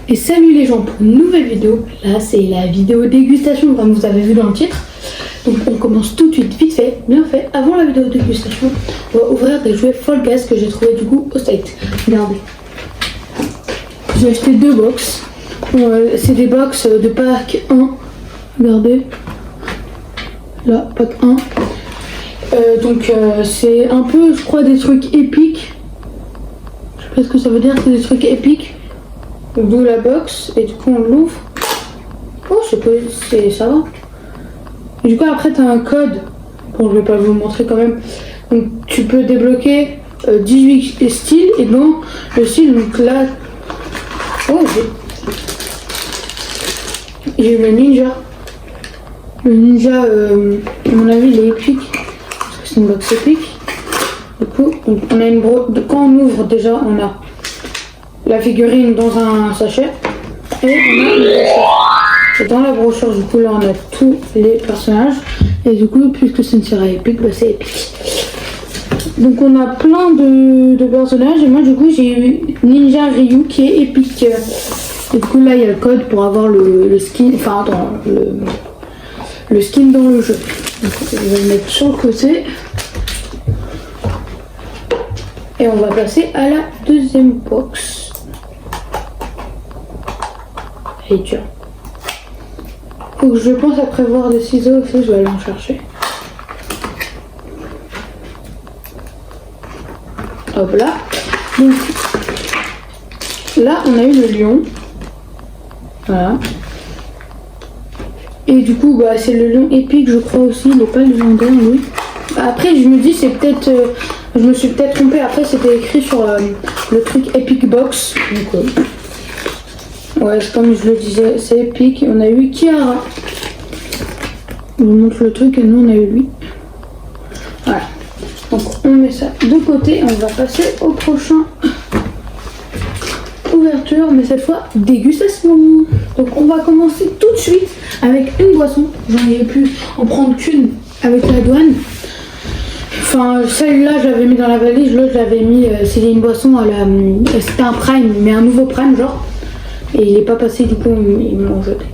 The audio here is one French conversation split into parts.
Et salut les gens pour une nouvelle vidéo. Là c'est la vidéo dégustation comme vous avez vu dans le titre. Donc on commence tout de suite, vite fait, bien fait. Avant la vidéo dégustation, on va ouvrir des jouets Fall Guys que j'ai trouvé du coup au site. Regardez. J'ai acheté deux box. C'est des box de pack 1. Regardez. Là, pack 1. C'est un peu, je crois, des trucs épiques. Je sais pas ce que ça veut dire, c'est des trucs épiques. D'où la box, et du coup on l'ouvre. Oh, je sais pas, ça va. Et du coup après t'as un code. Bon, je vais pas vous le montrer quand même. Donc tu peux débloquer 18 styles, et dans le style, donc là. Oh, j'ai le ninja. Le ninja, à mon avis, il est épique. Parce que c'est une box épique. Du coup, on a une quand on ouvre déjà, on a la figurine dans un sachet et on a une brochure. Et dans la brochure, du coup, là, on a tous les personnages. Et du coup, puisque c'est une série épique, bah, c'est épique. Donc, on a plein de personnages. Et moi, du coup, j'ai eu Ninja Ryu qui est épique. Et du coup, là, il y a le code pour avoir le skin. Enfin, attends, le skin dans le jeu. Donc, je vais le mettre sur le côté. Et on va passer à la deuxième box. Et tiens. Faut que je pense à prévoir des ciseaux aussi, je vais aller en chercher. Hop là. Donc là on a eu le lion. Voilà. Et du coup bah c'est le lion épique je crois aussi, il n'est pas légendaire lui. Après je me dis c'est peut-être. Je me suis peut-être trompée, après c'était écrit sur le truc Epic Box. Donc, ouais, comme je le disais, c'est épique. On a eu Kiara. Je vous montre le truc et nous on a eu lui. Voilà. Donc on met ça de côté et on va passer au prochain ouverture, mais cette fois dégustation. Donc on va commencer tout de suite avec une boisson. J'en ai pu en prendre qu'une avec la douane. Enfin, celle-là, je l'avais mis dans la valise, l'autre, je l'avais mis, c'était une boisson à la. C'était un prime, mais un nouveau prime, genre. Et il est pas passé, du coup, ils me l'ont jeté.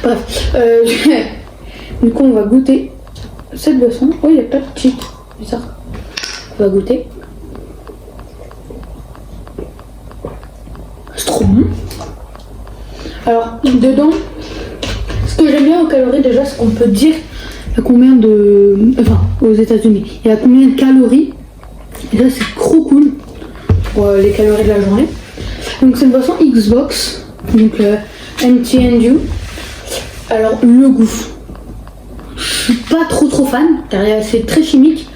Bref, du coup, on va goûter cette boisson. Oh, il n'y a pas de cheat, bizarre. On va goûter. C'est trop bon. Alors, dedans, ce que j'aime bien aux calories, déjà, c'est qu'on peut dire. Il y a combien de. Enfin, aux États-Unis, il y a combien de calories. Et là, c'est trop cool pour les calories de la journée. Donc, c'est une boisson Xbox. Donc, MTNU. Alors, le goût. Je suis pas trop fan, car c'est très chimique.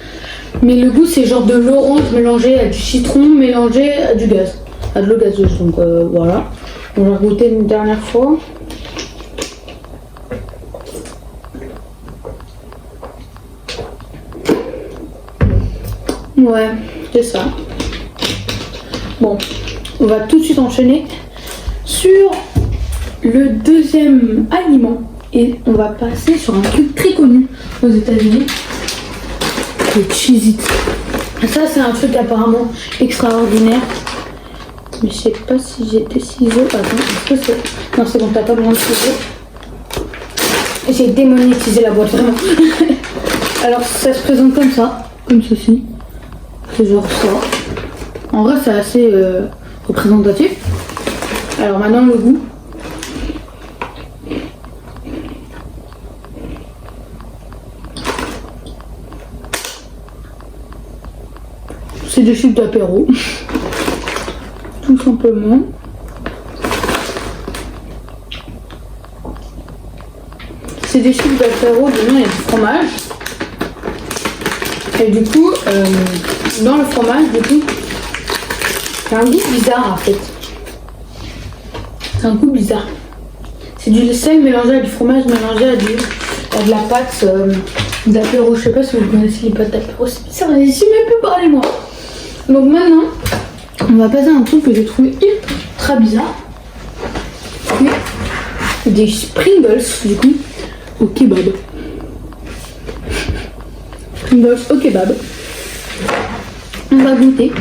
Mais le goût, c'est genre de l'orange mélangé à du citron, mélangé à du gaz. À de l'eau gazeuse. Donc, voilà. On va goûter une dernière fois. Ouais, c'est ça. Bon, on va tout de suite enchaîner sur le deuxième aliment. Et on va passer sur un truc très connu aux États-Unis. Le Cheez-It. Ça, c'est un truc apparemment extraordinaire. Mais je sais pas si j'ai des ciseaux. Attends, est-ce que c'est. Non, c'est bon, t'as pas besoin de ciseaux. J'ai démonétisé la boîte, vraiment. Alors, ça se présente comme ça, comme ceci. C'est genre ça. En vrai, c'est assez représentatif. Alors maintenant, le goût. C'est des chips d'apéro. Tout simplement. C'est des chips d'apéro, dedans il y a du fromage. Et du coup, dans le fromage, du coup, c'est un goût bizarre en fait. C'est un goût bizarre. C'est du sel mélangé à du fromage, mélangé à de la pâte d'apéro. Je sais pas si vous connaissez les pâtes d'apéro, c'est bizarre. Ici, mais plus parlez-moi. Donc maintenant, on va passer à un truc que j'ai trouvé ultra bizarre. Mais des Pringles, du coup, au kebab. Pringles au kebab. On va goûter.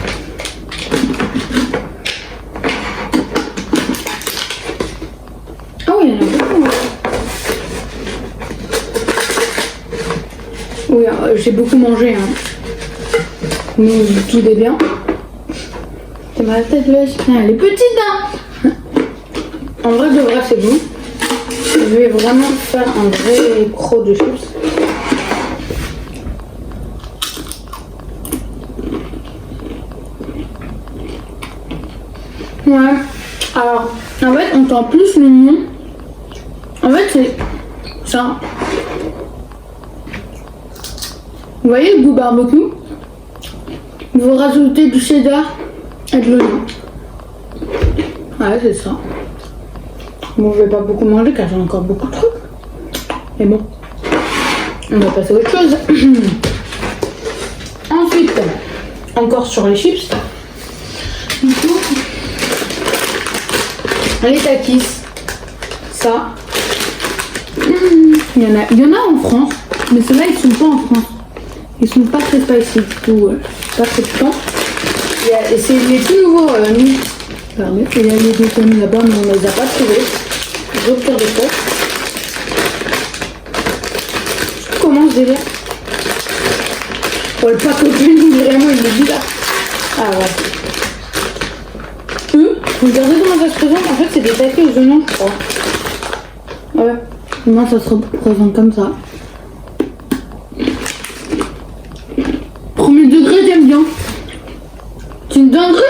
Oui, j'ai beaucoup mangé. Hein. Mais tout est bien. C'est ma tête là, elle est petite hein. En vrai de vrai c'est bon. Je vais vraiment faire un vrai croc de chips. Ouais. Alors, en fait, on sent plus l'oignon. En fait, c'est ça. Vous voyez le goût barbecue? Vous rajoutez du cheddar et de l'oignon. Ouais, c'est ça. Bon, je vais pas beaucoup manger car j'ai encore beaucoup de trucs. Mais bon, on va passer à autre chose. Ensuite, encore sur les chips. Du coup, les takis. Ça. Il y en a en France, mais ceux-là ils sont pas en France. Ils sont pas très spicy, du coup, pas très piquants. C'est les tout nouveaux. Il y a les deux connus là-bas, mais on les a pas trouvés. J'ai au pire des fois. Comment je délire? Oh, le pack opening, vraiment, il est bizarre. Ah ouais. Regardez comment ça se présente. En fait, c'est des taquets aux oignons, je crois. Ouais. Moi, ça se représente comme ça. Premier degré, j'aime bien. C'est une dinguerie.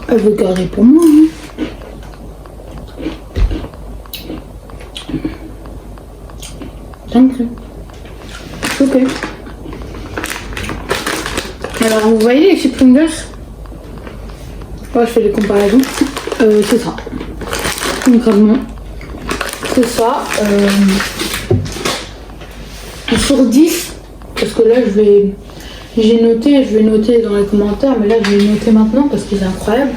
Elle veut garder pour moi. Hein. Dinguerie. Ok. Alors, vous voyez les chips Pringles? Ouais, je fais des comparaisons. C'est ça. Concrètement. C'est ça. Sur 10, parce que là j'ai noté, je vais noter dans les commentaires, mais là je vais noter maintenant parce que c'est incroyable.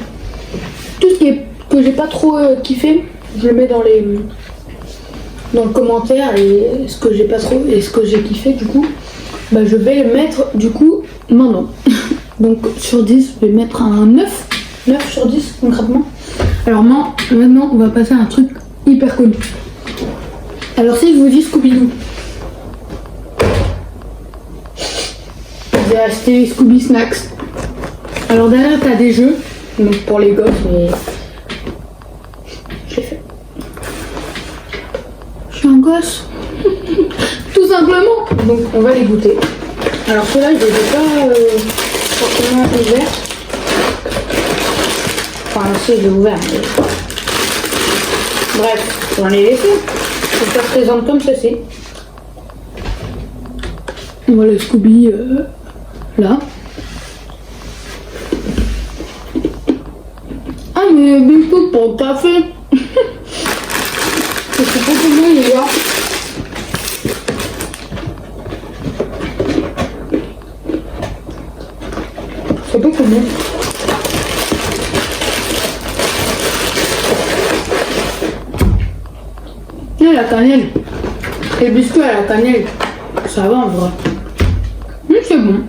Tout ce que j'ai pas trop kiffé, je le mets dans le commentaire, et ce que j'ai pas trop et ce que j'ai kiffé du coup, bah, je vais le mettre du coup maintenant. Donc sur 10, je vais mettre un 9 sur 10 concrètement. Alors maintenant on va passer à un truc hyper connu. Alors si je vous dis Scooby-Doo, j'ai acheté Scooby Snacks. Alors derrière t'as des jeux, donc pour les gosses, mais je l'ai fait. Je suis un gosse, tout simplement. Donc on va les goûter. Alors ceux-là je les ai pas forcément ouverts. Enfin si, je l'ai ouvert. Mais... Bref, j'en ai laissé. Ça se présente comme ceci. Voilà Scooby là. Ah mais Bigfoot pour le café. Je sais pas comment il est là. Je sais pas comment. Et la cannelle. Les biscuits à la cannelle. Ça va en vrai. C'est bon.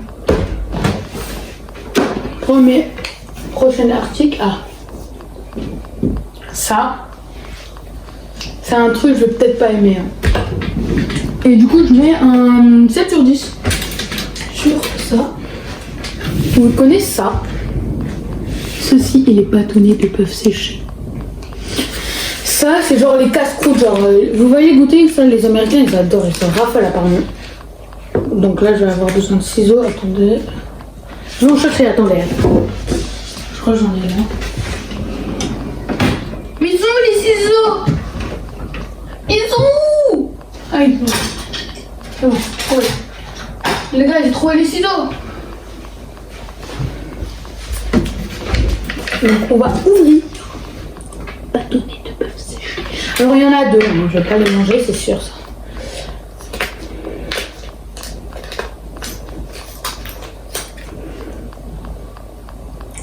Prochain article. Ah. Ça. C'est un truc que je vais peut-être pas aimer. Hein. Et du coup, je mets un 7 sur 10. Sur ça. Vous connaissez ça? Ceci et les bâtonnets de peuvent sécher. Ça, c'est genre les casse-croûtes. Genre, vous voyez goûter ça, les Américains, ils adorent. Ils s'en raffolent apparemment. Donc là, je vais avoir besoin de ciseaux. Attendez. Je vais en chercher, attendez. Je crois que j'en ai là. Mais ils sont où les ciseaux? Ils sont où? Ah, ils sont. C'est bon, trouvé. Les gars, j'ai trouvé les ciseaux. Donc on va ouvrir. Bâtonnet de bœuf séché. Alors il y en a deux. Bon, je vais pas les manger, c'est sûr ça.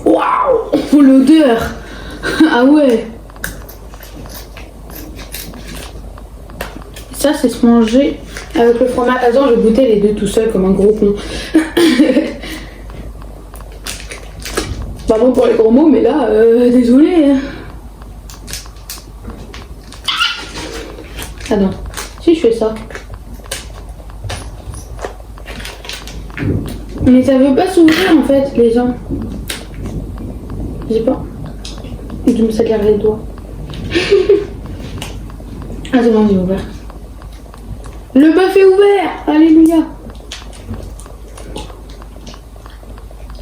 Waouh, l'odeur. Ah ouais. Ça c'est se manger avec le fromage. Attends, je vais goûter les deux tout seul comme un gros con. Pardon pour les gros mots, mais là, désolé. Ah non, si je fais ça. Mais ça veut pas s'ouvrir en fait, les gens. Je sais pas. Je me s'éclaire les doigts. Ah, c'est bon, j'ai ouvert. Le bœuf est ouvert. Alléluia.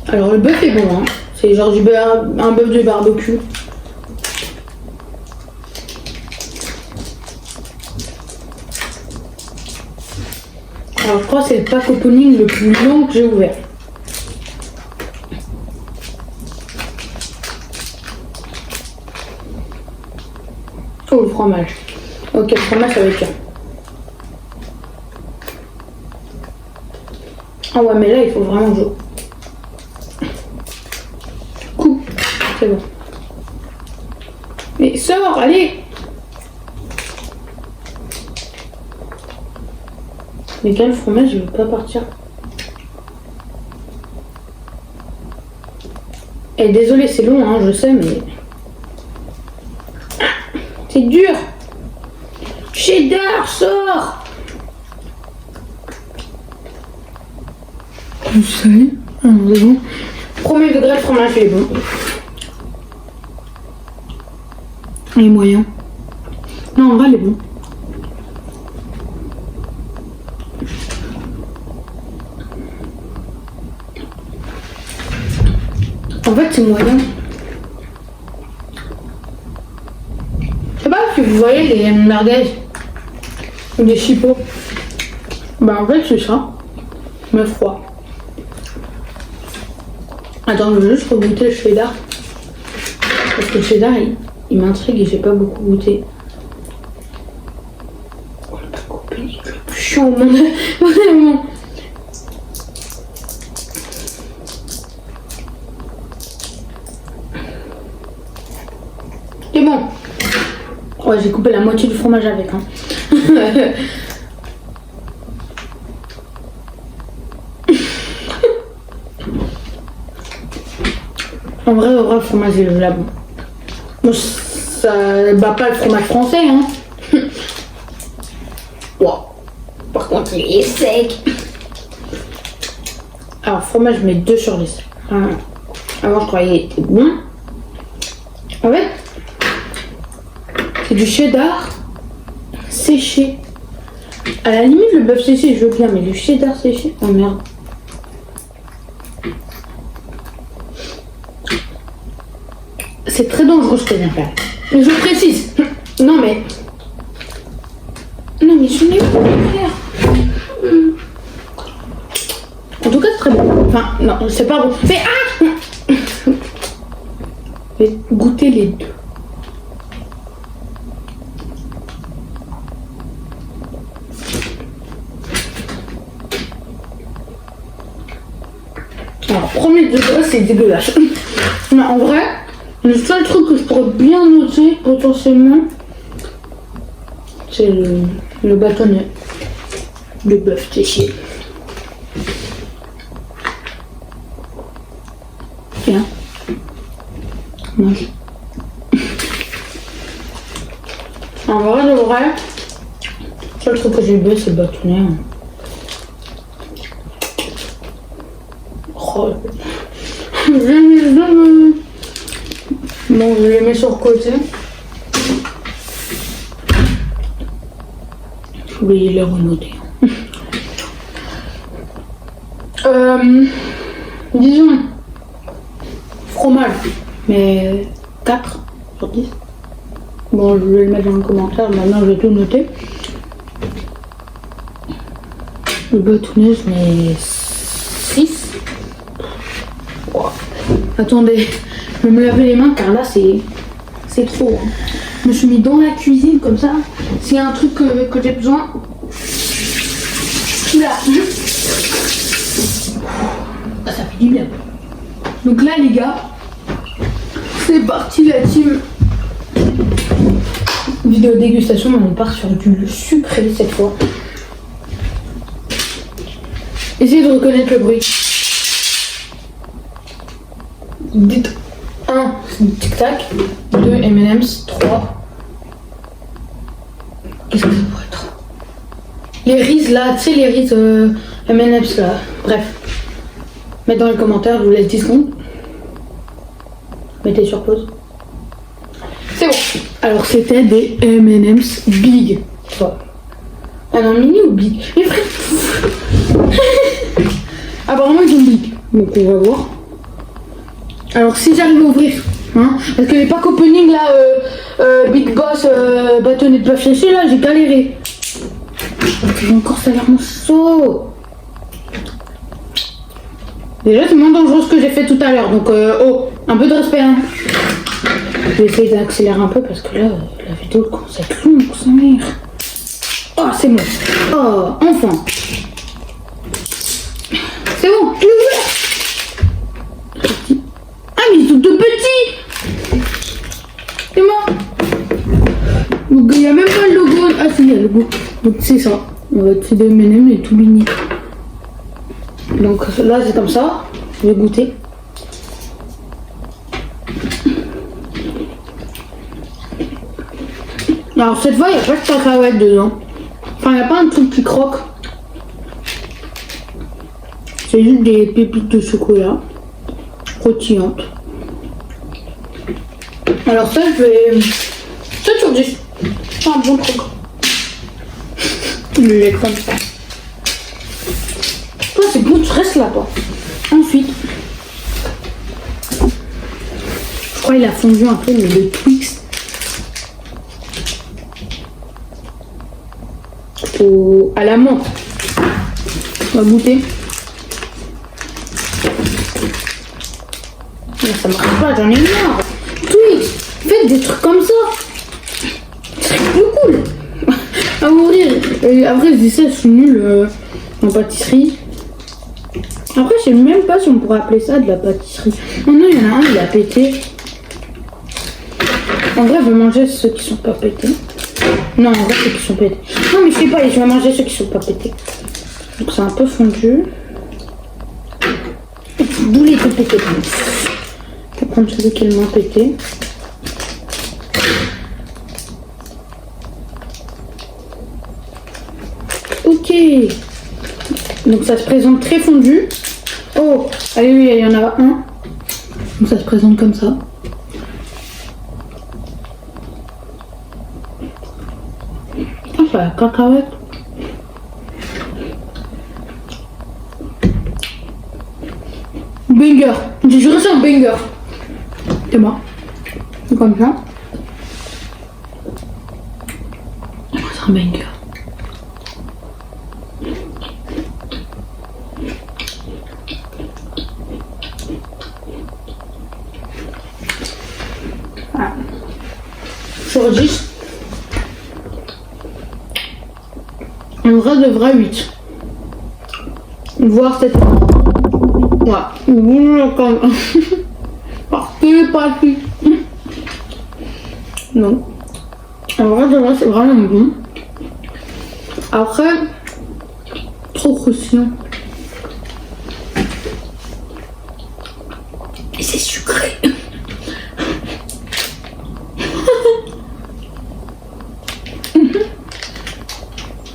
Alors, le bœuf est bon, hein. C'est genre un bœuf de barbecue. Alors, je crois que c'est le pack opening le plus long que j'ai ouvert. Oh, le fromage. Ok, le fromage, ça va être bien. Ah ouais, mais là, il faut vraiment jouer. Coupe. C'est bon. Mais sors, allez. Mais quand le fromage, il veut pas partir. Et désolé, c'est long, hein, je sais, mais... C'est dur. Cheddar, sors. Vous savez, c'est bon. Premier degré, le fromage, il est bon. Il est moyen. Non, en vrai, il est bon. En fait, c'est moyen. Je sais pas si vous voyez les merguez ou les chipots. Bah, en fait, c'est ça, mais froid. Attends, je vais juste goûter le cheddar. Parce que le cheddar, il m'intrigue et j'ai pas beaucoup goûté. On l'a pas coupé, c'est le plus chiant au monde. Vraiment. C'est bon. Ouais, j'ai coupé la moitié du fromage avec. Hein. En vrai, le fromage, il est là bon. Bon, ça bat pas le fromage français, hein. Wow. Par contre, il est sec. Alors, fromage, je mets 2 sur 10. Avant, je croyais qu'il était bon. En fait, c'est du cheddar séché. À la limite, le bœuf séché, je veux bien, mais du cheddar séché, oh merde. C'est très dangereux ce que je viens de faire. Mais je précise. Non mais... Non mais je n'ai pas faire. En tout cas, c'est très bon. Enfin, non, c'est pas bon. Mais ah, je vais goûter les deux. Alors, premier degré, c'est dégueulasse. Mais en vrai, le seul truc que je pourrais bien noter potentiellement, c'est le bâtonnet de bœuf séché. Tiens, mange. En vrai de vrai, le seul truc que j'ai bu, c'est le bâtonnet. Oh. Bon, je les mets sur le côté. J'ai oublié de les renoter. Disons, fromage, mais 4 sur 10. Bon, je vais le mettre dans le commentaire, maintenant je vais tout noter. Le bâtonnet, je mets 6. Wow. Attendez, je vais me laver les mains car là c'est trop. Hein. Je me suis mis dans la cuisine comme ça. S'il y a un truc que j'ai besoin, là. Ah, ça fait du bien. Donc là les gars, c'est parti la team vidéo dégustation, mais on part sur du sucré cette fois. Essayez de reconnaître le bruit. Dites 1, c'est Tic Tac, 2, M&M's, 3. Qu'est-ce que ça pourrait être? Les Reese là, tu sais les Reese M&M's là. Bref. Mettez dans les commentaires, je vous laisse 10 secondes. Mettez sur pause. C'est bon. Alors c'était des M&M's Big. Voilà. Ah non, mini ou Big? Mais frère. Apparemment ils sont Big. Donc on va voir. Alors si j'arrive à ouvrir, hein, parce que les packs opening là, Big Boss, bâtonnet de bœuf séché là, j'ai galéré. J'ai encore ça a l'air chaud. Déjà c'est moins dangereux ce que j'ai fait tout à l'heure, donc oh, un peu de respect. Hein. Je vais essayer d'accélérer un peu parce que là, la vidéo commence à être longue, sa mère. Oh c'est bon. Oh, enfin. C'est bon, je l'ai ouvert. Ah mais ils sont tout petits. C'est moi. Donc il n'y a même pas le logo. Ah si, il y a le logo. Donc c'est ça. On va essayer de M&M et tout mini. Donc là c'est comme ça. Je vais goûter. Alors cette fois il n'y a pas de cacahuètes dedans. Enfin il n'y a pas un truc qui croque. C'est juste des pépites de chocolat. Croustillantes. Alors ça je vais... 7 sur 10. C'est un bon truc. Le lait comme ça. Toi c'est bon, tu restes là-bas. Ensuite, je crois qu'il a fondu un peu mais le Twix à la menthe. On va goûter. Mais ça marche pas, j'en ai marre. Twix, faites des trucs comme ça. C'est plus cool. À ouvrir. Et après je dis ça, je suis nulle en pâtisserie. Après, je sais même pas si on pourrait appeler ça de la pâtisserie. Oh non, il y en a un, il a pété. En vrai, je vais manger ceux qui sont pas pétés. Non, en vrai, ceux qui sont pétés. Non, mais je sais pas, je vais manger ceux qui sont pas pétés. Donc, c'est un peu fondu. D'où les tout pétés. Je vais prendre celui qui est le moins pété. Ok. Donc, ça se présente très fondu. Oh, allez, oui, il y en a un. Donc ça se présente comme ça. Ah, ça a la cacahuète. Banger. J'ai juré c'est un banger. C'est bon. C'est comme ça. C'est un banger. Sur 10. En vrai de vrai 8. Voire 7. Ouais. Comme... Parce que pas plus. Non. En vrai de vrai c'est vraiment bon. Après, trop croustillant. Et c'est sucré.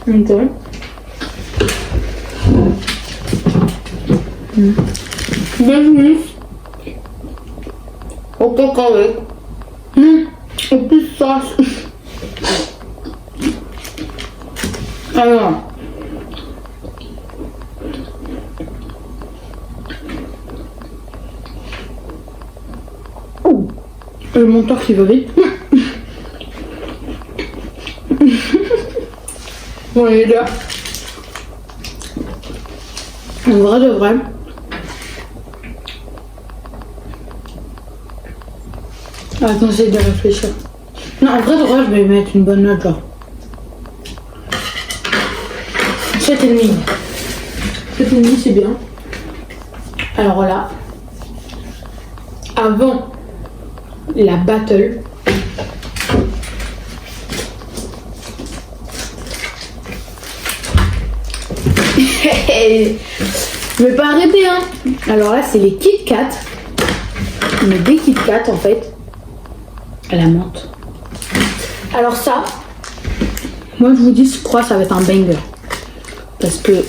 Ok. Bienvenue au cacahuète. En plus ça. Alors. Oh. Le monteur qui va vite. Bon, il est là. En vrai de vrai. Attends, j'essaie de réfléchir. Non, en vrai de vrai, je vais mettre une bonne note, genre. 7,5. 7,5, c'est bien. Alors là, avant la battle, je vais pas arrêter, hein. Alors là, c'est les Kit Kat. Mais des Kit Kat, en fait, à la menthe. Alors ça, moi je vous dis, je crois que ça va être un banger. Parce que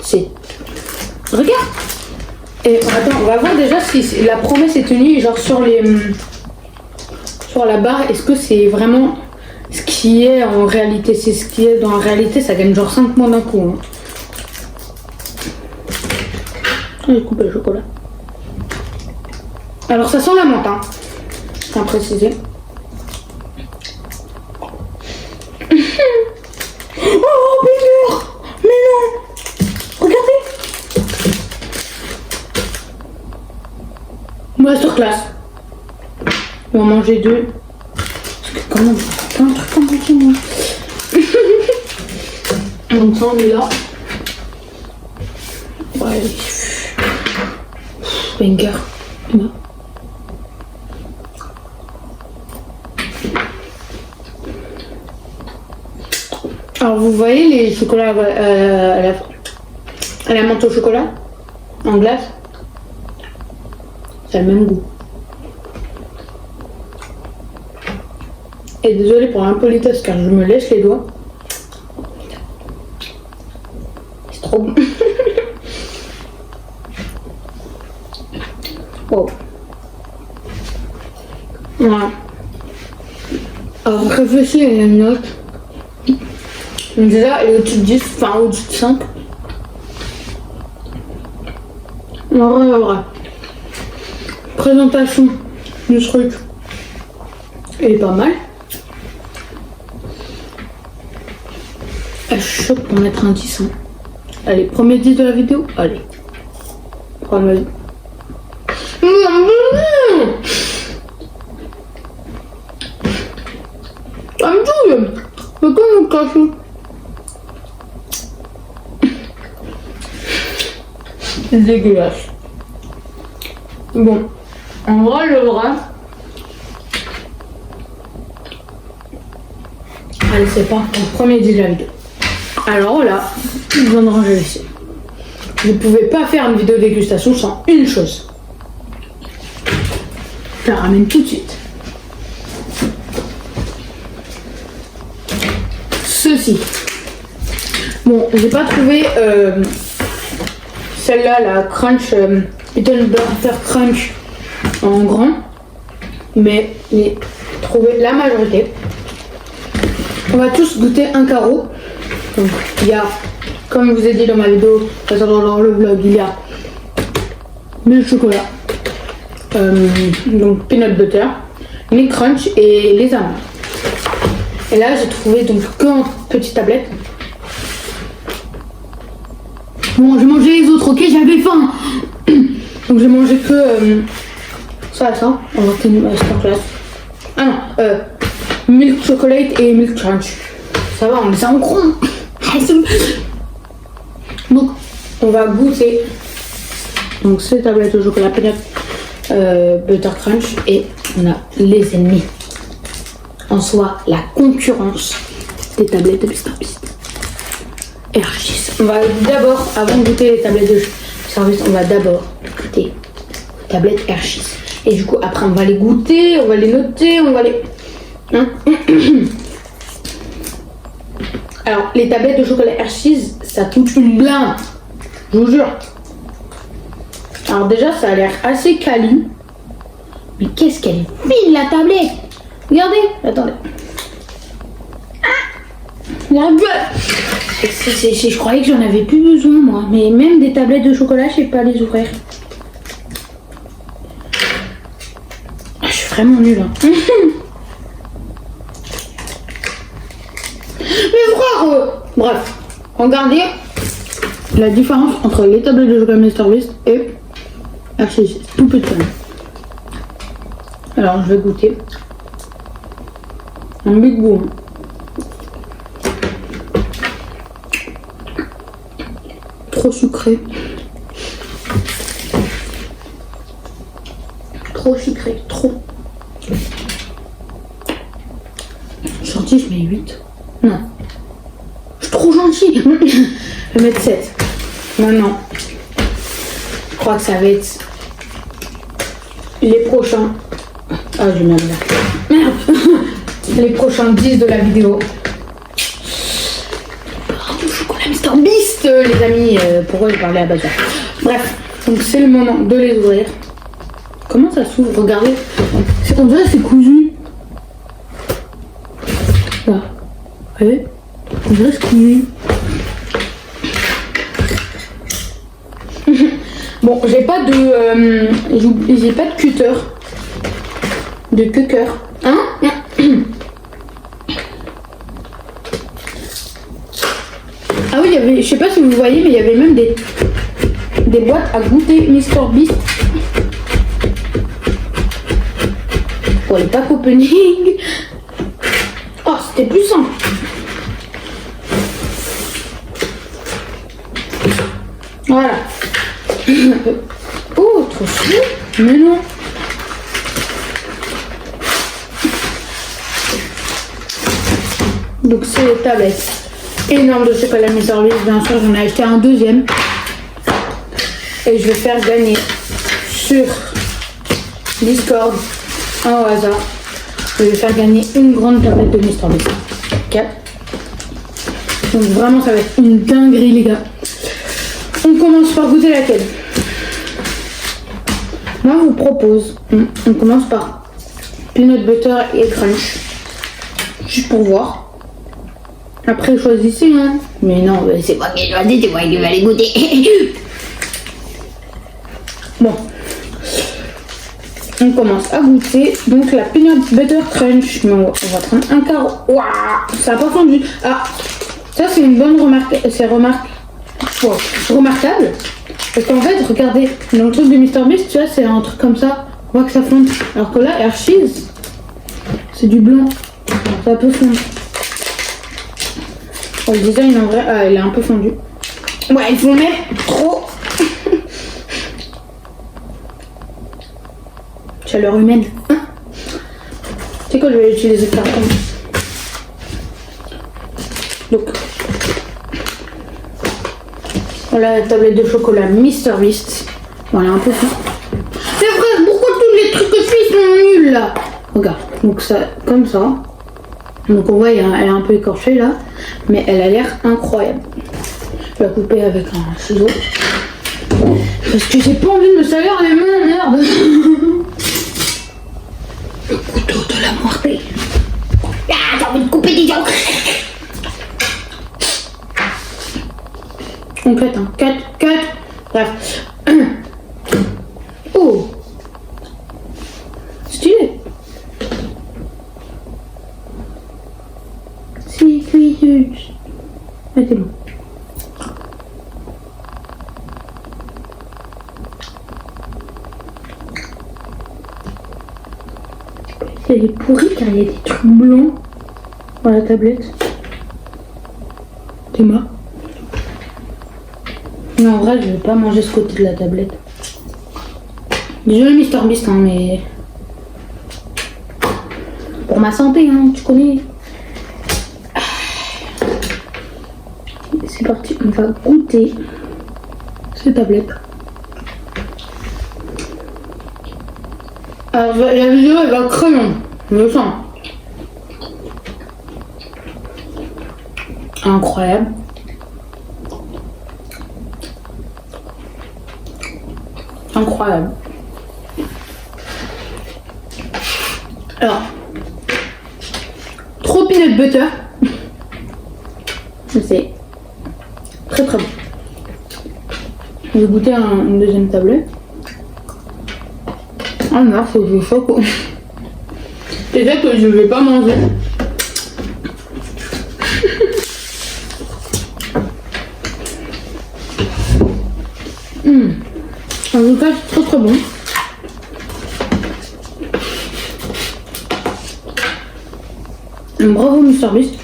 c'est Regarde. Et attends, on va voir déjà si la promesse est tenue, genre sur la barre, est-ce que c'est vraiment ce qui est en réalité. C'est ce qui est dans la réalité, ça gagne genre 5 mois d'un coup. Hein. J'ai coupé le chocolat. Alors ça sent la menthe, hein. Tiens, préciser. Oh, banger! Mais non! Regardez! Masterclass. On va manger deux. Parce que quand même, j'ai plein de trucs à manger, moi. Donc ça, on est là. Ouais. Banger. Ouais. Alors vous voyez les chocolats à la menthe au chocolat en glace, ça a le même goût. Et désolé pour l'impolitesse car je me lèche les doigts. C'est trop bon. Wow. Voilà. Alors réfléchis à une note. Déjà, elle est au-dessus de 10, enfin au-dessus de 5. En vrai. Présentation du truc. Elle est pas mal. Je suis chaude pour mettre un 10. Hein. Allez, premier 10 de la vidéo. Allez. Premier. Ça me douille. C'est comme mon café. C'est dégueulasse. Bon, en vrai, le vrai. Allez, c'est parti. Premier 10 de la vidéo. Alors là, je viens de ranger ici. Je ne pouvais pas faire une vidéo dégustation sans une chose. Je la ramène tout de suite. Ceci. Bon, j'ai pas trouvé celle-là, la Crunch, Peanut Butter Crunch en grand, mais j'ai trouvé la majorité. On va tous goûter un carreau. Donc il y a, comme je vous ai dit dans ma vidéo, dans le vlog, il y a le chocolat, donc peanut butter, les crunch et les amandes. Et là j'ai trouvé donc qu'en petite tablette. Bon, j'ai mangé les autres, ok, j'avais faim. Donc j'ai mangé que ça, on va faire une masterclass. Ah non, milk chocolate et milk crunch. Ça va, on met ça en cron. Donc, on va goûter donc ces tablettes au chocolat peanut butter crunch et on a les ennemis. En soi, la concurrence des tablettes de Mr Beast. Hershey's. On va d'abord, avant de goûter les tablettes de service, on va d'abord goûter les tablettes Hershey's. Et du coup, après, on va les goûter, on va les noter, on va les... Hein. Alors, les tablettes de chocolat Hershey's, ça coûte une blinde. Je vous jure. Alors déjà, ça a l'air assez quali. Mais qu'est-ce qu'elle est fine, la tablette. Regardez. Attendez. La gueule. Je croyais que j'en avais plus besoin, moi. Mais même des tablettes de chocolat, je sais pas les ouvrir. Je suis vraiment nulle. Hein. Mais frère, bref, regardez la différence entre les tablettes de chocolat Mr Beast et Hershey's, tout petit. Alors je vais goûter un big boom. Trop sucré. Trop sucré, trop. Gentil, je mets 8. Non. Je suis trop gentille. Je vais mettre 7. Non. Je crois que ça va être les prochains. Ah, je vais mettre là. Merde. Les prochains 10 de la vidéo. Le chocolat Mr Beast, les amis. Pourquoi je parlais à bazar? Bref, donc c'est le moment de les ouvrir. Comment ça s'ouvre? Regardez. On dirait que c'est cousu. Là. Vous voyez? On dirait que c'est cousu. Bon, j'ai pas de cutter. De cutter. Hein? Ah oui, il y avait, je sais pas si vous voyez, mais il y avait même des boîtes à goûter Mr Beast. Pour les pack opening. Oh, c'était plus simple. Voilà. Oh, trop chou. Mais non. Donc c'est les tablettes. Énorme de chocolat Mr Beast, bien sûr, j'en ai acheté un deuxième. Et je vais faire gagner sur Discord, au hasard. Je vais faire gagner une grande tablette de Mr Beast. 4. Donc vraiment ça va être une dinguerie les gars. On commence par goûter laquelle? Moi je vous propose, on commence par peanut butter et crunch. Juste pour voir. Après choisissez hein. Mais non, c'est moi qui ai choisi, c'est moi qui vais les goûter. Bon. On commence à goûter. Donc la peanut butter crunch. Mais on va prendre un quart. Waouh, ça n'a pas fondu. Ah, ça c'est une bonne remarque. C'est remarquable. Parce qu'en fait, regardez, dans le truc de Mr Beast, tu vois, c'est un truc comme ça. On voit que ça fonde. Alors que là, Hershey's, c'est du blanc. Ça peut fondre. Oh, le design en vrai, il est un peu fondu. Ouais, il faut mettre trop. Chaleur humaine. Hein? Tu sais quoi, je vais utiliser le carton. Donc, voilà la tablette de chocolat Mr Beast. Voilà, un peu fin. C'est vrai, pourquoi tous les trucs que je fais sont nuls là? Regarde, donc ça, comme ça. Donc on voit, elle est un peu écorchée là. Mais elle a l'air incroyable. Je vais la couper avec un ciseau. Parce que j'ai pas envie de me salir les mains, merde. Le couteau de la mortée. Ah, j'ai envie de couper des gens. On cut, hein. Cut. Bref. Oh. Stylé. C'est cuit. Ah, c'est bon. Elle est pourrie car il y a des trucs blancs dans la tablette. T'es mort. Non, en vrai, je vais pas manger ce côté de la tablette. Désolé Mr Beast, hein, mais pour ma santé, hein, tu connais. C'est parti, on va goûter ces tablettes. Alors, la vidéo elle va crayon, je le sens. Incroyable. Incroyable. Alors, trop peanut butter. C'est très très bon. Je vais goûter une deuxième tablette. Ah non, faut que je choque. C'est ça que je vais pas manger. En tout cas, c'est trop trop bon. Bravo Mr Beast.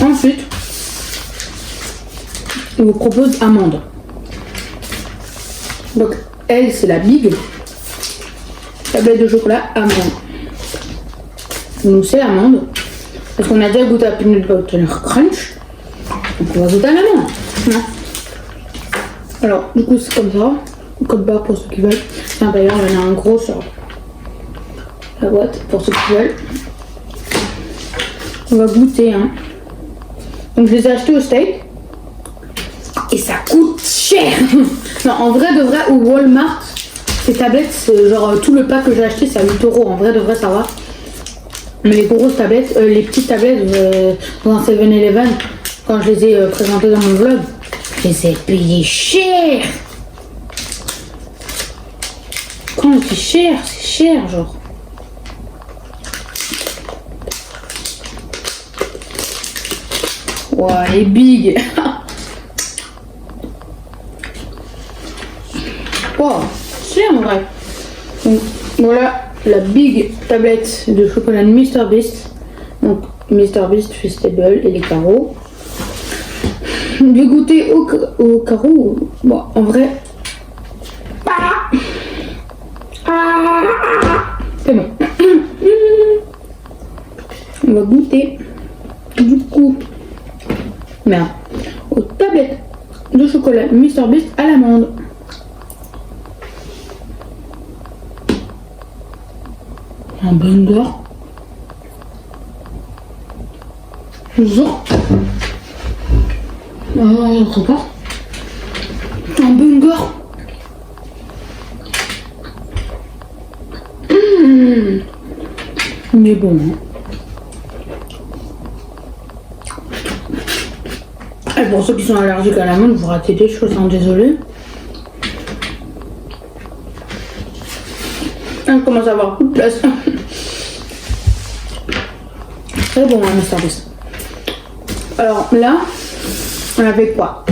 Ensuite, je vous propose amande. Donc, elle, c'est la big. Tablette de chocolat amande. Donc, c'est l'amande. Parce qu'on a déjà goûté à peanut butter crunch. Donc, on va goûter à l'amande. Non. Alors, du coup, c'est comme ça. Code barre pour ceux qui veulent. Tiens, d'ailleurs, il y en a un gros sur la boîte pour ceux qui veulent. On va goûter, hein. Donc, je les ai achetés au steak. Et ça coûte cher. Non, en vrai de vrai, au Walmart, ces tablettes, c'est genre tout le pack que j'ai acheté, c'est à 8 euros. En vrai de vrai, ça va. Mais les grosses tablettes, les petites tablettes dans un 7-Eleven, quand je les ai présentées dans mon vlog, je les ai payées cher. Quand je dis cher, c'est cher, genre. Ouah, les big. Wow, cher en vrai. Donc, voilà la big tablette de chocolat de Mr Beast. Donc Mr Beast Festival et les carreaux. Je vais goûter au carreau. Bon, en vrai. C'est bon. On va goûter du coup. Merde. Aux tablettes de chocolat Mr Beast à l'amande. Un burger. Genre. Je crois pas. Un burger. Il est bon. Hein. Et pour ceux qui sont allergiques à l'amande, vous ratez des choses, hein, désolé. On commence à avoir beaucoup de place. Très bon, hein, Mr Beast. Alors là, on avait quoi?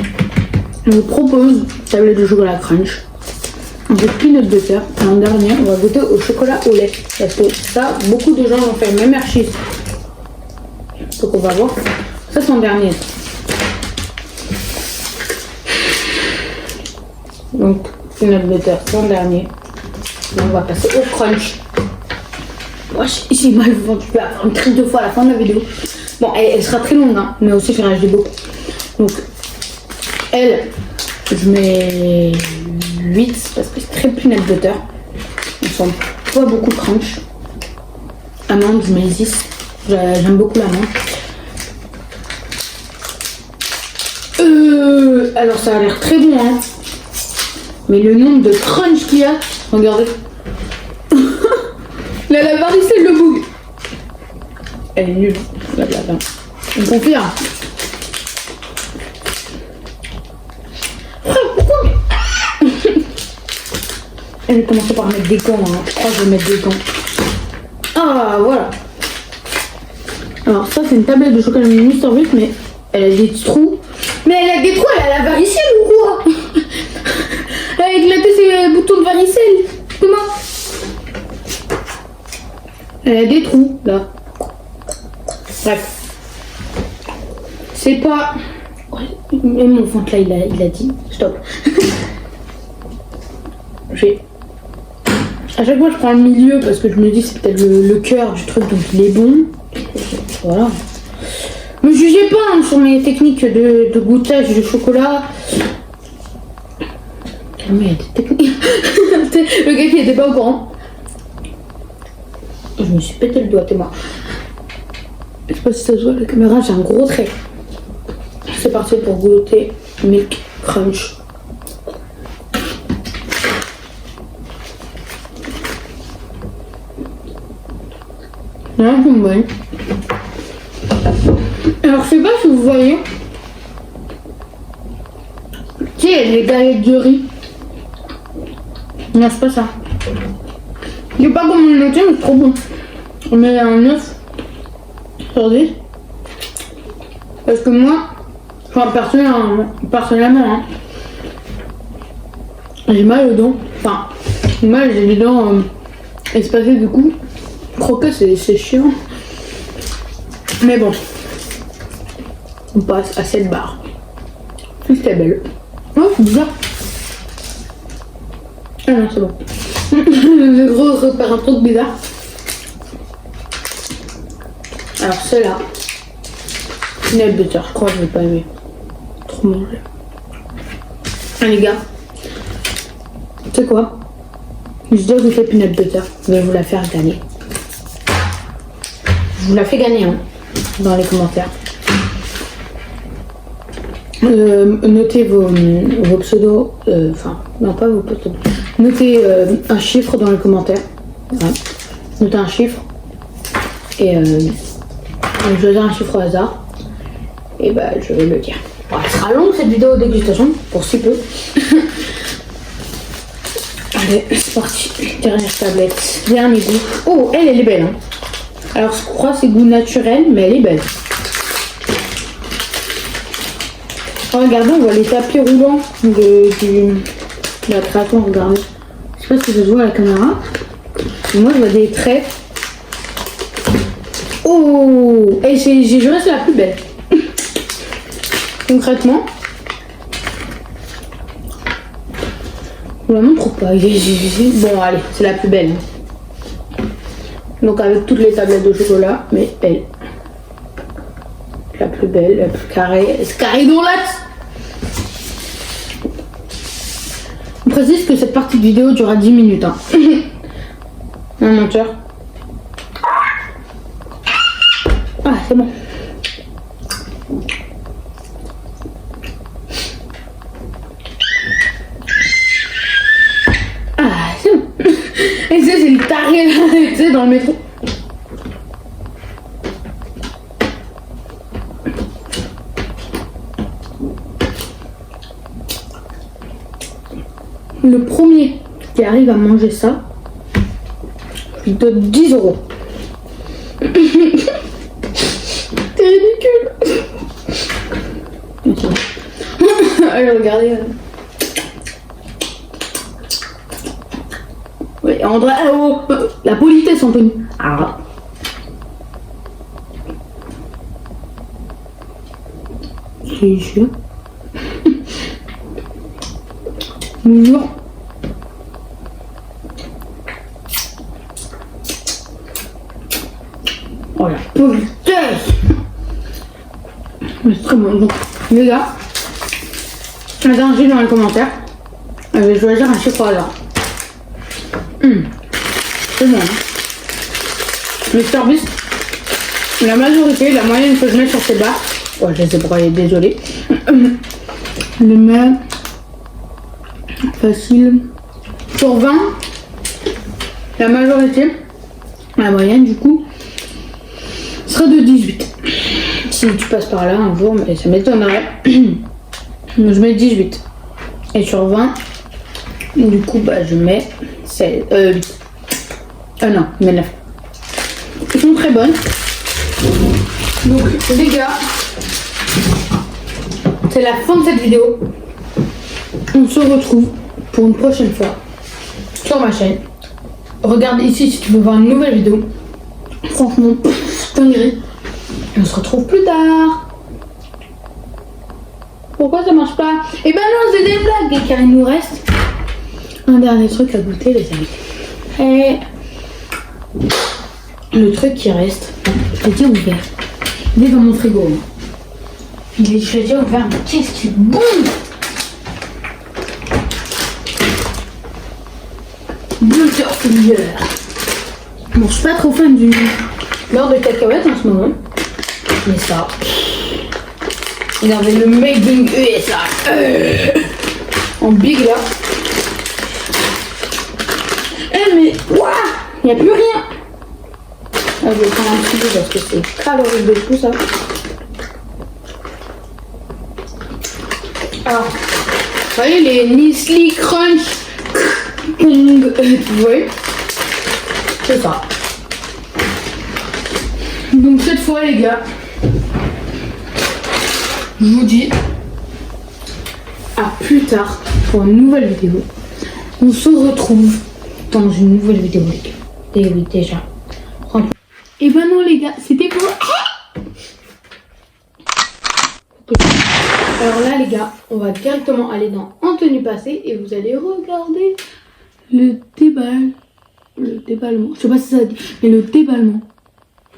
On vous propose tablette de chocolat crunch avec peanut butter. Et en dernier, on va goûter au chocolat au lait. Parce que ça, beaucoup de gens l'ont fait, même Hershey's. Donc on va voir. Ça, c'est en dernier. Donc, peanut butter, c'est en dernier. Et on va passer au crunch. Moi, j'ai mal vendu. Je vais faire une crise de fois à la fin de la vidéo. Bon, elle sera très longue, hein, mais aussi faire un beaucoup. Donc, elle, je mets 8 parce que c'est très peanut butter. On sent pas beaucoup crunch. Amande, je mets 10. J'aime beaucoup l'amande. Alors, ça a l'air très bon, hein. Mais le nombre de crunch qu'il y a, regardez. Là, la varicelle, le boug. Elle est nulle. Là. On confirme. Pourquoi? Elle va commencer par mettre des gants. Hein. Je crois que je vais mettre des gants. Ah, voilà. Alors, ça, c'est une tablette de chocolat Mr Beast, mais elle a des trous. Mais elle a des trous, elle a la varicelle ou quoi? Elle a éclaté ses boutons de varicelle. Comment? Elle a des trous, là. Bref. C'est pas... Même mon ventre, là, il a dit. Stop. À chaque fois, je prends le milieu parce que je me dis c'est peut-être le cœur du truc, donc il est bon. Voilà. Me jugez pas hein, sur mes techniques de goûtage de chocolat. Mais il y a des techniques. Le gars qui était pas au courant. Je me suis pété le doigt, t'es mort. Je sais pas si ça se voit la caméra, j'ai un gros trait. C'est parti pour goûter Milk Crunch. Ouais, c'est bon. Alors je sais pas si vous voyez. Tu sais, les galettes de riz. Non, c'est pas ça. Je sais pas comment le noter, mais c'est trop bon. On met un 9 sur 10. Parce que moi, enfin personnellement, hein, j'ai mal aux dents. Enfin, moi j'ai les dents espacées du coup. Croquer c'est chiant. Mais bon. On passe à cette barre. C'était belle. Oh, c'est bizarre. Ah non, c'est bon. Le gros repère un truc bizarre. Alors celle-là. Peanut butter, je crois que je vais pas aimer. Trop manger. Ah les gars. Tu sais quoi? Je dois goûter peanut butter. Je vais vous la faire gagner. Je vous la fais gagner hein, dans les commentaires. Notez vos pseudos, enfin, non pas vos pseudos. Notez un chiffre dans les commentaires. Ouais. Notez un chiffre. Et je vais dire un chiffre au hasard. Et bah, je vais le dire. Bon, elle sera longue cette vidéo de dégustation, pour si peu. Allez, c'est parti. Dernière tablette, dernier goût. Oh, elle est belle. Hein. Alors, je crois que c'est goût naturel, mais elle est belle. Regardez, on voit les tapis roulants de la création. Regardez. Je sais pas si ça se voit à la caméra. Mais moi, je vois des traits. Oh, et j'ai juré c'est la plus belle. Concrètement, je la montre pas. Bon, allez, c'est la plus belle. Donc avec toutes les tablettes de chocolat, mais elle, la plus belle, la plus carrée, c'est carré dans l'axe. On précise que cette partie de vidéo durera 10 minutes. Hein. Un menteur. Ah, c'est bon. Ah, c'est bon. Et ça, c'est le taré là, tu sais, dans le métro. Le premier qui arrive à manger ça, je lui donne 10 €. C'est ridicule. Allez, regardez. Oui, André, oh, la politesse, Anthony. Ah. C'est sûr. Non. Oh la politesse. C'est très bon. Donc, les gars, mettez un chiffre dans les commentaires. Je vais choisir un chiffre là. C'est bon. Hein. Le service, la majorité, la moyenne que je mets sur ces barres, oh, je sais pas, désolé. Je les mets facile sur 20. La majorité, la moyenne du coup, sera de 18. Si tu passes par là un jour, mais ça m'étonnerait. Je mets 18. Et sur 20, du coup, bah, je mets 16, 8. Ah non, mais 9. Ils sont très bonnes. Donc, les gars, c'est la fin de cette vidéo. On se retrouve pour une prochaine fois sur ma chaîne. Regarde ici si tu veux voir une nouvelle vidéo. Franchement, dinguerie. Et on se retrouve plus tard. Pourquoi ça marche pas? Eh ben non, c'est des blagues, car il nous reste un dernier truc à goûter, les amis. Et le truc qui reste, je l'ai déjà ouvert. Il est dans mon frigo. Je l'ai déjà ouvert, mais qu'est-ce qu'il est bon! Butterfinger. Bon, je suis pas trop fan du beurre de cacahuète en ce moment. Mais ça. Regardez le Made in USA. En big là. Eh mais quoi? Il n'y a plus rien. Ah, je vais prendre un petit peu parce que c'est calorique de tout ça. Alors, vous voyez les Nestlé Crunch Pong, vous voyez? C'est ça. Donc cette fois les gars, je vous dis à plus tard pour une nouvelle vidéo. On se retrouve dans une nouvelle vidéo les gars. Et oui déjà. Et ben non les gars, c'était pour... Alors là les gars, on va directement aller dans En tenue passée et vous allez regarder le déballement, je sais pas si ça dit, mais le déballement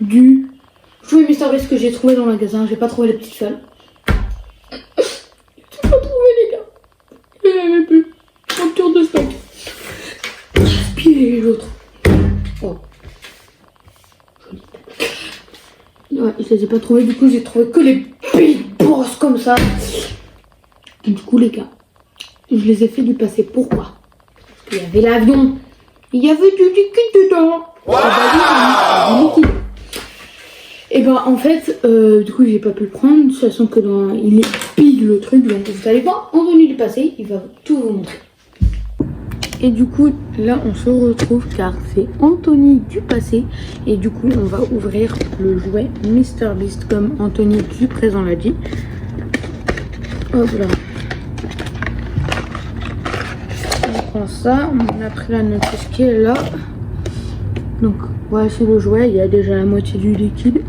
du jouet Mr Beast que j'ai trouvé dans le magasin. J'ai pas trouvé les petites fioles. J'ai pas trouvé les gars. Il n'y en avait plus. Rupture de stock. Puis l'autre. Oh. Ouais, je les ai pas trouvés, du coup j'ai trouvé que les Big Boss comme ça. Et du coup, les gars, je les ai fait du passé. Pourquoi? Parce qu'il y avait l'avion. Il y avait du liquide dedans. Du liquide. Et ben en fait, du coup j'ai pas pu le prendre, sachant que il est pile le truc, donc vous allez voir Anthony du passé, il va tout vous montrer. Et du coup là on se retrouve car c'est Anthony du passé, et du coup on va ouvrir le jouet MrBeast comme Anthony du présent l'a dit. Hop là. On prend ça, on a pris la notice qui est là. Donc voici le jouet, il y a déjà la moitié du liquide.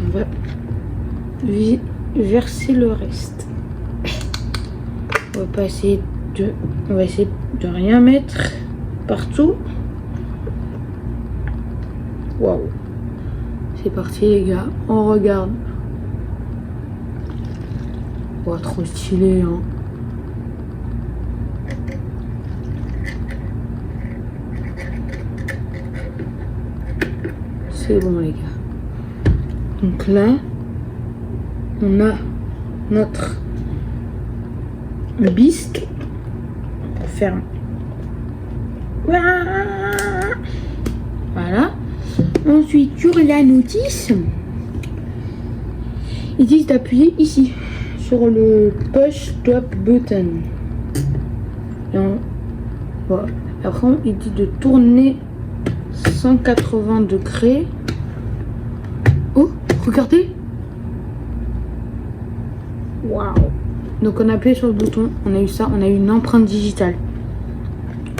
On va verser le reste. On va essayer de rien mettre partout. Waouh. C'est parti les gars, on regarde. Wow, trop stylé hein. C'est bon les gars. Donc là, on a notre bisque. On ferme. Voilà. Ensuite, sur la notice, ils disent d'appuyer ici, sur le push stop button. Et voilà. Après, il dit de tourner 180 degrés. Oh, regardez. Waouh. Donc on a appuyé sur le bouton, on a eu ça, on a eu une empreinte digitale.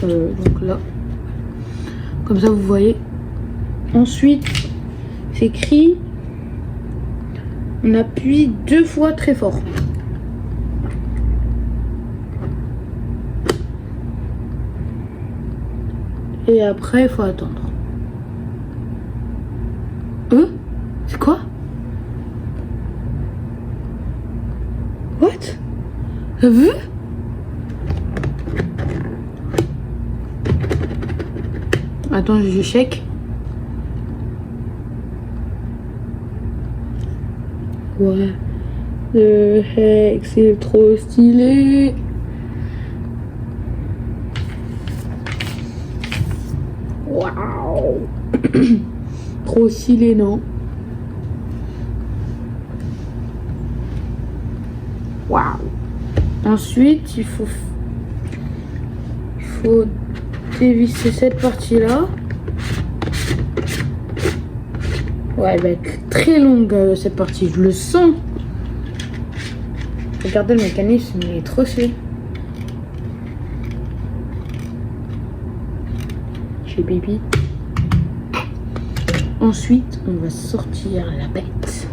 Donc là, comme ça vous voyez. Ensuite, c'est écrit, on appuie 2 fois très fort. Et après, il faut attendre. C'est quoi? What? T'as vu? Attends, je check. Ouais. Le heck, c'est trop stylé. Waouh. Trop stylé, non? Waouh. Ensuite, il faut dévisser cette partie-là. Ouais, elle va être très longue cette partie, je le sens. Regardez le mécanisme, il est trop stylé. Chez Baby. Ensuite, on va sortir la bête.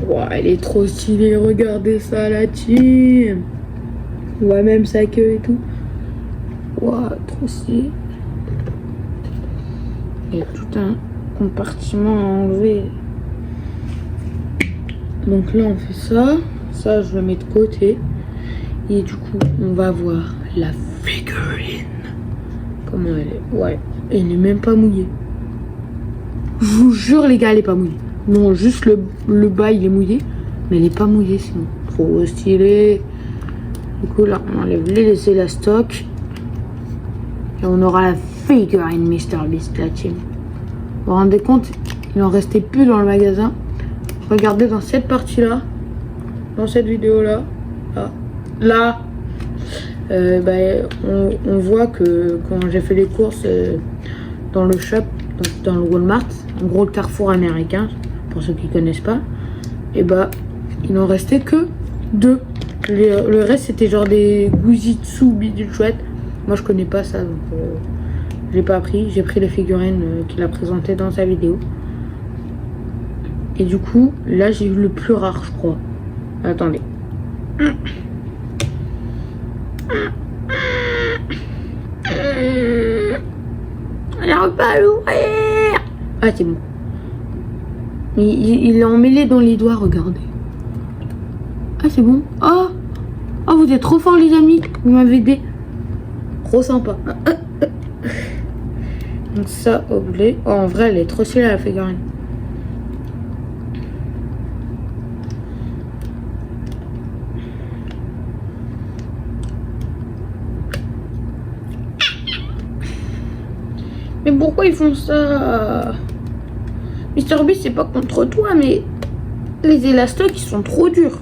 Wow, elle est trop stylée, regardez ça la team. On voit même sa queue et tout. Wow, trop stylé. Il y a tout un compartiment à enlever. Donc là on fait ça. Ça je le mets de côté. Et du coup on va voir la figurine. Comment elle est. Ouais, elle n'est même pas mouillée. Je vous jure les gars, elle est pas mouillée. Non, juste le bas il est mouillé. Mais elle est pas mouillée sinon. Trop stylé. Du coup là on enlève les élastocs. Et on aura la figurine MrBeast la team. Vous vous rendez compte, il en restait plus dans le magasin. Regardez dans cette partie là. Dans cette vidéo là. Là. On voit que quand j'ai fait les courses dans le shop, dans le Walmart, en gros le Carrefour américain, pour ceux qui connaissent pas, et il n'en restait que 2. Le reste c'était genre des gouzitsu bidule chouette. Moi je connais pas ça, donc je l'ai pas pris. J'ai pris les figurines qu'il a présentées dans sa vidéo. Et du coup, là j'ai eu le plus rare, je crois. Attendez. J'arrive pas à l'ouvrir. Ah c'est bon. Il est emmêlé dans les doigts, regardez. Ah c'est bon. Oh, vous êtes trop forts les amis. Vous m'avez aidé. Trop sympa. Donc ça au blé. Oh, en vrai, elle est trop stylée la figurine. Mais pourquoi ils font ça? Mr Beast, c'est pas contre toi, mais les élastocs, ils sont trop durs.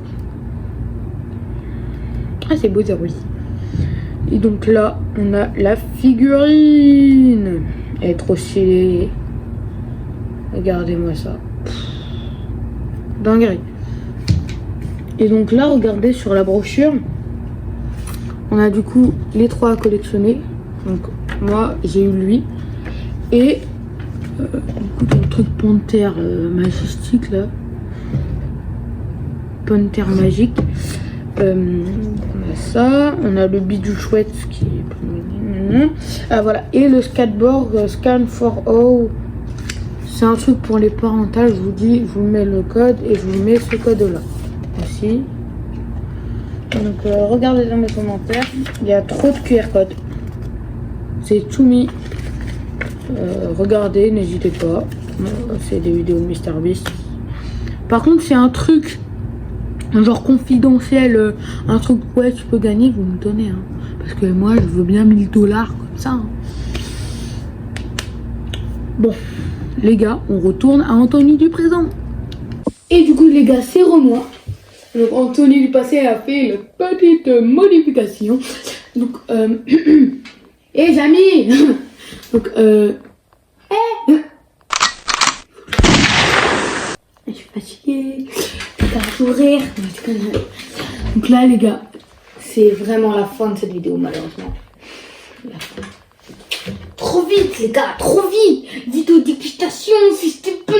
Ah, c'est beau, ça, oui. Et donc là, on a la figurine. Elle est trop stylée. Regardez-moi ça. Dinguerie. Et donc là, regardez sur la brochure. On a du coup les 3 à collectionner. Donc moi, j'ai eu lui. Et du coup, le truc panthère majestique là. Panthère magique. On a ça. On a le bidou chouette qui est... Ah voilà. Et le skateboard Scan for All. C'est un truc pour les parentales. Je vous dis, je vous mets le code et je vous mets ce code là aussi. Donc regardez dans les commentaires. Il y a trop de QR codes. C'est tout mis. Regardez, n'hésitez pas. C'est des vidéos de MrBeast. Par contre, c'est un truc genre confidentiel, un truc ouais tu peux gagner, vous me donnez. Hein. Parce que moi, je veux bien 1000 $ comme ça. Hein. Bon, les gars, on retourne à Anthony du présent. Et du coup, les gars, c'est Renoir. Donc, Anthony du passé a fait une petite modification. Donc, et Jamy. Donc, je suis fatiguée. T'as un sourire. Donc là, les gars, c'est vraiment la fin de cette vidéo, malheureusement. La fin. Trop vite, les gars, trop vite. Vidéo dégustation, fils de peu.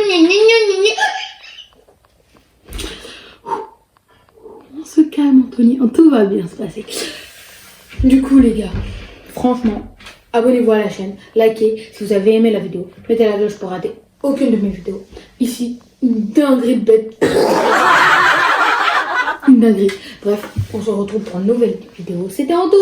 On se calme, Anthony. Tout va bien se passer. Du coup, les gars, franchement, abonnez-vous à la chaîne, likez si vous avez aimé la vidéo, mettez la cloche pour rater aucune de mes vidéos. Ici, une dinguerie de bête. Une dinguerie. Bref, on se retrouve pour une nouvelle vidéo. C'était Anto.